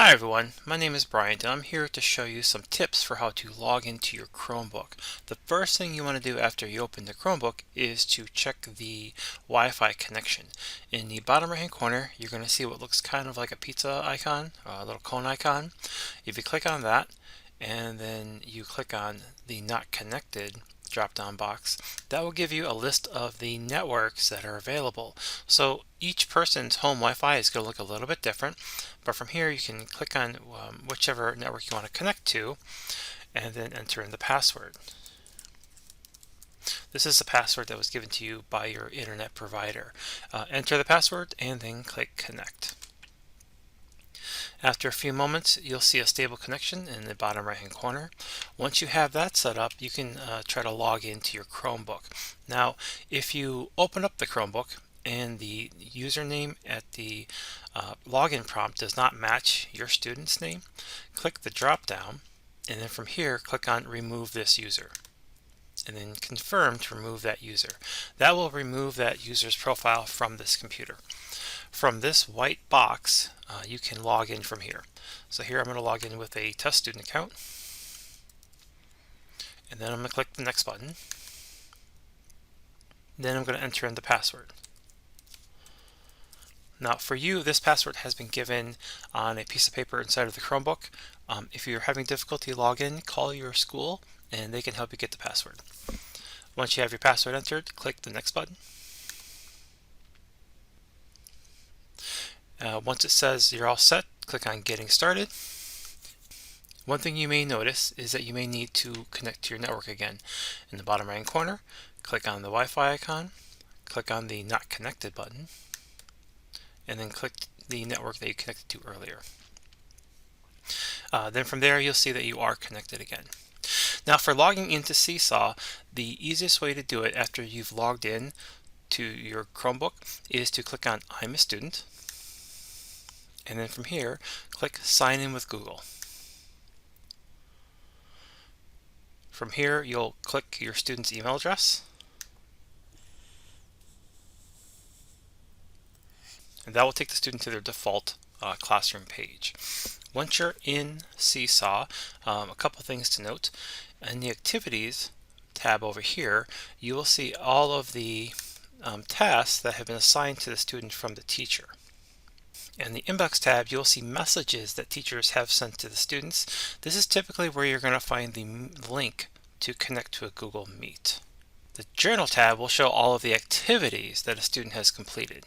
Hi everyone, my name is Brian and I'm here to show you some tips for how to log into your Chromebook. The first thing you want to do after you open the Chromebook is to check the Wi-Fi connection. In the bottom right hand corner you're going to see what looks kind of like a pizza icon, a little cone icon. If you click on that and then you click on the not connected drop down box, that will give you a list of the networks that are available. So each person's home Wi-Fi is going to look a little bit different, but from here you can click on whichever network you want to connect to and then enter in the password. This is the password that was given to you by your internet provider. Enter the password and then click connect. After a few moments, you'll see a stable connection in the bottom right hand corner. Once you have that set up, you can try to log into your Chromebook. Now, if you open up the Chromebook and the username at the login prompt does not match your student's name, click the drop down and then from here click on remove this user and then confirm to remove that user. That will remove that user's profile from this computer. From this white box, you can log in from here. So here I'm going to log in with a test student account. And then I'm going to click the next button. Then I'm going to enter in the password. Now for you, this password has been given on a piece of paper inside of the Chromebook. If you're having difficulty logging, call your school and they can help you get the password. Once you have your password entered, click the next button. Once it says you're all set, click on Getting Started. One thing you may notice is that you may need to connect to your network again. In the bottom right corner, click on the Wi-Fi icon, click on the Not Connected button, and then click the network that you connected to earlier. Then from there you'll see that you are connected again. Now for logging into SeeSaw, the easiest way to do it after you've logged in to your Chromebook is to click on I'm a Student. And then from here, click Sign in with Google. From here, you'll click your student's email address. And that will take the student to their default classroom page. Once you're in SeeSaw, a couple things to note. In the Activities tab over here, you will see all of the tasks that have been assigned to the student from the teacher. In the Inbox tab, you'll see messages that teachers have sent to the students. This is typically where you're going to find the link to connect to a Google Meet. The Journal tab will show all of the activities that a student has completed.